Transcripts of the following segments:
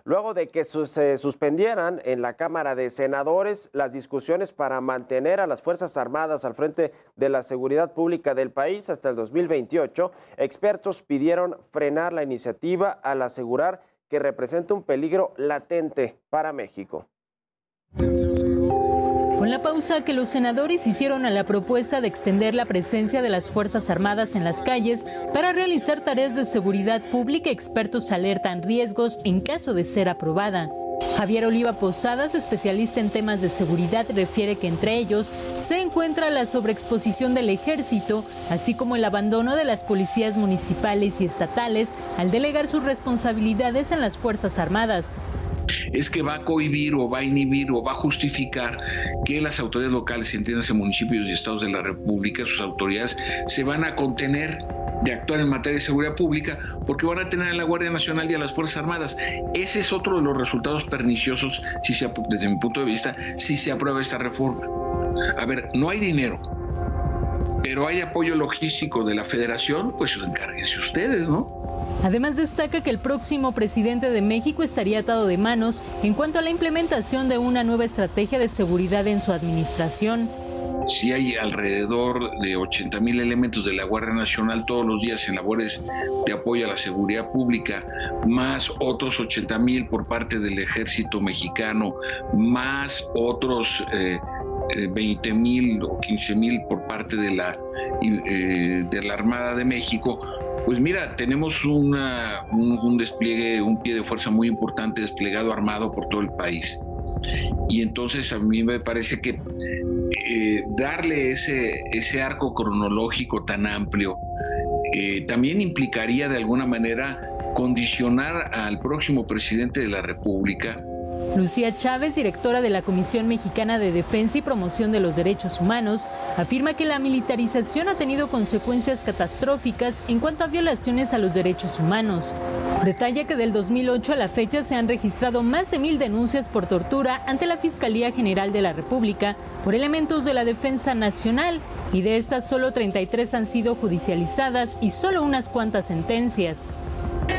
luego de que se suspendieran en la Cámara de Senadores las discusiones para mantener a las Fuerzas Armadas al frente de la seguridad pública del país hasta el 2028, expertos pidieron frenar la iniciativa al asegurar que representa un peligro latente para México. Con la pausa que los senadores hicieron a la propuesta de extender la presencia de las Fuerzas Armadas en las calles para realizar tareas de seguridad pública, expertos alertan riesgos en caso de ser aprobada. Javier Oliva Posadas, especialista en temas de seguridad, refiere que entre ellos se encuentra la sobreexposición del ejército, así como el abandono de las policías municipales y estatales al delegar sus responsabilidades en las Fuerzas Armadas. Es que va a cohibir o va a inhibir o va a justificar que las autoridades locales, entiéndase municipios y estados de la República, sus autoridades, se van a contener de actuar en materia de seguridad pública porque van a tener a la Guardia Nacional y a las Fuerzas Armadas. Ese es otro de los resultados perniciosos, desde mi punto de vista, si se aprueba esta reforma. A ver, no hay dinero, pero hay apoyo logístico de la Federación, pues encárguense ustedes, ¿no? Además, destaca que el próximo presidente de México estaría atado de manos en cuanto a la implementación de una nueva estrategia de seguridad en su administración. Si hay alrededor de 80,000 elementos de la Guardia Nacional todos los días en labores de apoyo a la seguridad pública, más otros 80,000 por parte del Ejército Mexicano, más otros 20,000 o 15,000 por parte de la Armada de México, pues mira, tenemos un despliegue, un pie de fuerza muy importante desplegado armado por todo el país. Y entonces a mí me parece que darle ese arco cronológico tan amplio también implicaría de alguna manera condicionar al próximo presidente de la República. Lucía Chávez, directora de la Comisión Mexicana de Defensa y Promoción de los Derechos Humanos, afirma que la militarización ha tenido consecuencias catastróficas en cuanto a violaciones a los derechos humanos. Detalla que del 2008 a la fecha se han registrado más de 1,000 denuncias por tortura ante la Fiscalía General de la República por elementos de la Defensa Nacional, y de estas solo 33 han sido judicializadas y solo unas cuantas sentencias.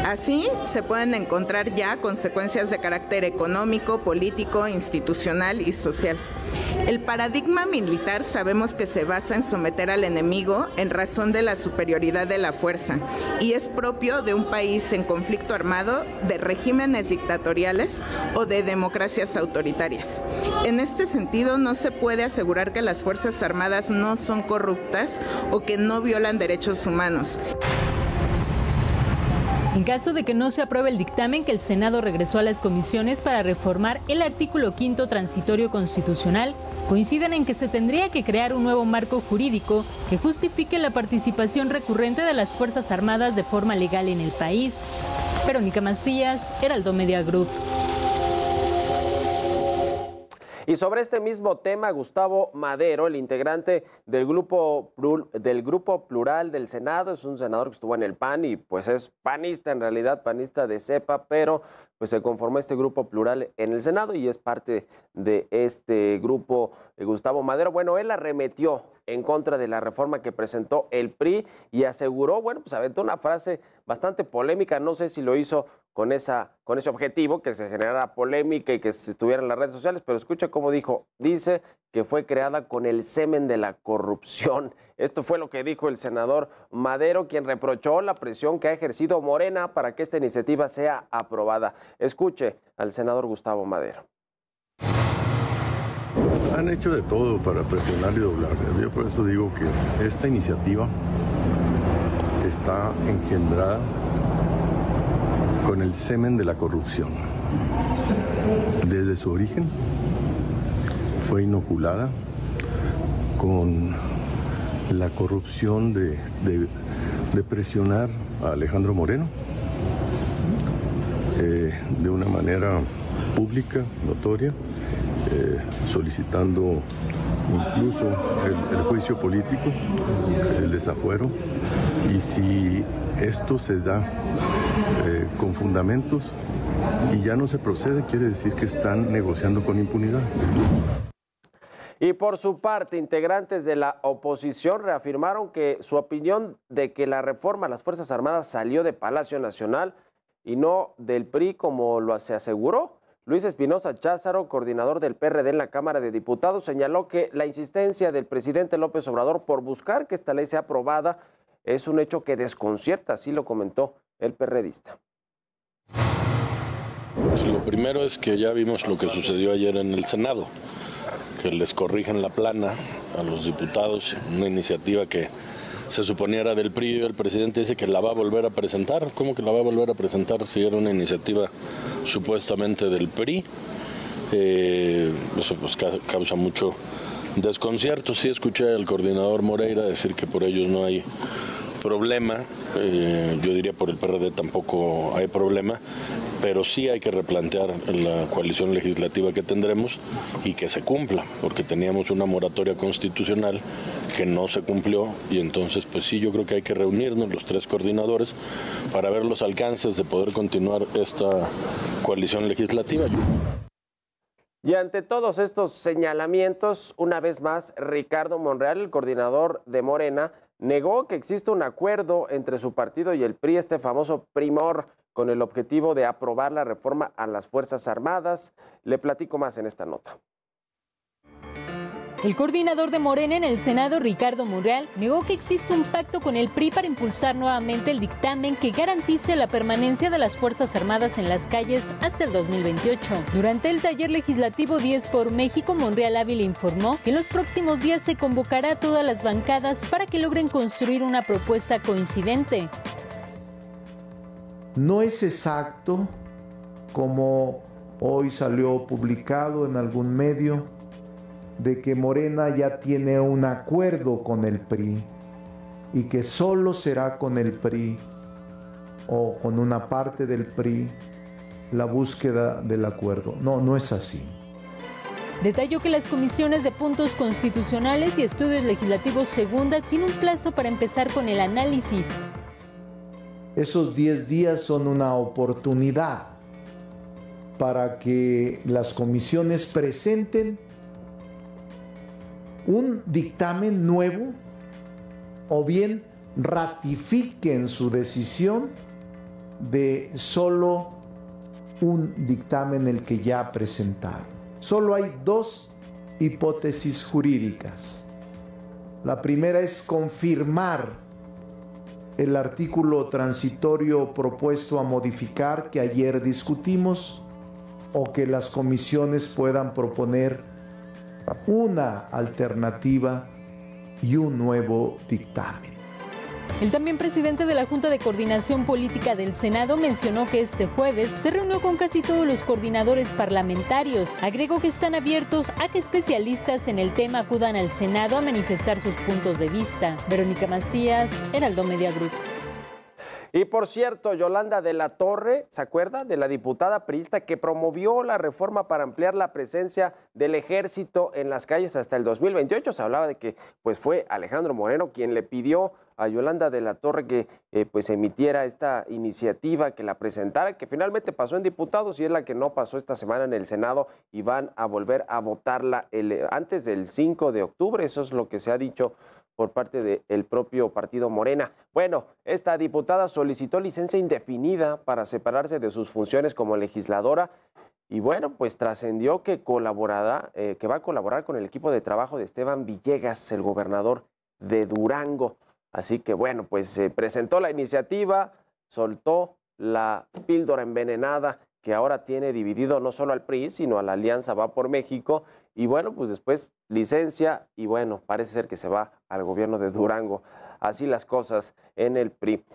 Así se pueden encontrar ya consecuencias de carácter económico, político, institucional y social. El paradigma militar sabemos que se basa en someter al enemigo en razón de la superioridad de la fuerza y es propio de un país en conflicto armado, de regímenes dictatoriales o de democracias autoritarias. En este sentido, no se puede asegurar que las Fuerzas Armadas no son corruptas o que no violan derechos humanos. En caso de que no se apruebe el dictamen que el Senado regresó a las comisiones para reformar el artículo 5º transitorio constitucional, coinciden en que se tendría que crear un nuevo marco jurídico que justifique la participación recurrente de las Fuerzas Armadas de forma legal en el país. Verónica Macías, Heraldo Media Group. Y sobre este mismo tema, Gustavo Madero, el integrante del grupo Plural del Senado, es un senador que estuvo en el PAN y pues es panista, en realidad panista de cepa, pero pues se conformó este grupo plural en el Senado y es parte de este grupo Gustavo Madero. Bueno, él arremetió en contra de la reforma que presentó el PRI y aseguró, bueno, pues aventó una frase bastante polémica, no sé si lo hizo con ese objetivo, que se generara polémica y que se estuviera en las redes sociales, pero escucha cómo dijo, dice que fue creada con el semen de la corrupción. Esto fue lo que dijo el senador Madero, quien reprochó la presión que ha ejercido Morena para que esta iniciativa sea aprobada. Escuche al senador Gustavo Madero. Han hecho de todo para presionar y doblar. Yo por eso digo que esta iniciativa está engendrada con el semen de la corrupción. Desde su origen fue inoculada con la corrupción de presionar a Alejandro Moreno de una manera pública, notoria, solicitando incluso el juicio político, el desafuero, y si esto se da con fundamentos y ya no se procede, quiere decir que están negociando con impunidad. Y por su parte, integrantes de la oposición reafirmaron que su opinión de que la reforma a las Fuerzas Armadas salió de Palacio Nacional y no del PRI como se aseguró. Luis Espinosa Cházaro, coordinador del PRD en la Cámara de Diputados, señaló que la insistencia del presidente López Obrador por buscar que esta ley sea aprobada es un hecho que desconcierta, así lo comentó el perredista. Lo primero es que ya vimos lo que sucedió ayer en el Senado, que les corrigen la plana a los diputados, una iniciativa que se suponía era del PRI, el presidente dice que la va a volver a presentar. ¿Cómo que la va a volver a presentar si era una iniciativa supuestamente del PRI? Eso pues causa mucho desconcierto. Sí escuché al coordinador Moreira decir que por ellos no hay problema, yo diría por el PRD tampoco hay problema, pero sí hay que replantear la coalición legislativa que tendremos y que se cumpla, porque teníamos una moratoria constitucional que no se cumplió y entonces pues sí, yo creo que hay que reunirnos los tres coordinadores para ver los alcances de poder continuar esta coalición legislativa. Y ante todos estos señalamientos, una vez más, Ricardo Monreal, el coordinador de Morena, negó que existe un acuerdo entre su partido y el PRI, este famoso primor, con el objetivo de aprobar la reforma a las Fuerzas Armadas. Le platico más en esta nota. El coordinador de Morena en el Senado, Ricardo Monreal, negó que existe un pacto con el PRI para impulsar nuevamente el dictamen que garantice la permanencia de las Fuerzas Armadas en las calles hasta el 2028. Durante el taller legislativo 10 por México, Monreal Ávila informó que en los próximos días se convocará a todas las bancadas para que logren construir una propuesta coincidente. No es exacto, como hoy salió publicado en algún medio, de que Morena ya tiene un acuerdo con el PRI y que solo será con el PRI o con una parte del PRI la búsqueda del acuerdo. No, no es así. Detalló que las comisiones de puntos constitucionales y estudios legislativos segunda tienen un plazo para empezar con el análisis. Esos 10 días son una oportunidad para que las comisiones presenten un dictamen nuevo o bien ratifiquen su decisión de solo un dictamen el que ya presentaron. Solo hay dos hipótesis jurídicas. La primera es confirmar el artículo transitorio propuesto a modificar que ayer discutimos, o que las comisiones puedan proponer una alternativa y un nuevo dictamen. El también presidente de la Junta de Coordinación Política del Senado mencionó que este jueves se reunió con casi todos los coordinadores parlamentarios. Agregó que están abiertos a que especialistas en el tema acudan al Senado a manifestar sus puntos de vista. Verónica Macías, Heraldo Media Group. Y por cierto, Yolanda de la Torre, ¿se acuerda de la diputada priista que promovió la reforma para ampliar la presencia del ejército en las calles hasta el 2028? Se hablaba de que pues fue Alejandro Moreno quien le pidió a Yolanda de la Torre que pues emitiera esta iniciativa, que la presentara, que finalmente pasó en diputados y es la que no pasó esta semana en el Senado y van a volver a votarla antes del 5 de octubre, eso es lo que se ha dicho por parte del propio partido Morena. Bueno, esta diputada solicitó licencia indefinida para separarse de sus funciones como legisladora y bueno, pues trascendió que va a colaborar con el equipo de trabajo de Esteban Villegas, el gobernador de Durango. Así que bueno, pues se presentó la iniciativa, soltó la píldora envenenada que ahora tiene dividido no solo al PRI, sino a la Alianza Va por México. Y bueno, pues después licencia y bueno, parece ser que se va al gobierno de Durango. Así las cosas en el PRI.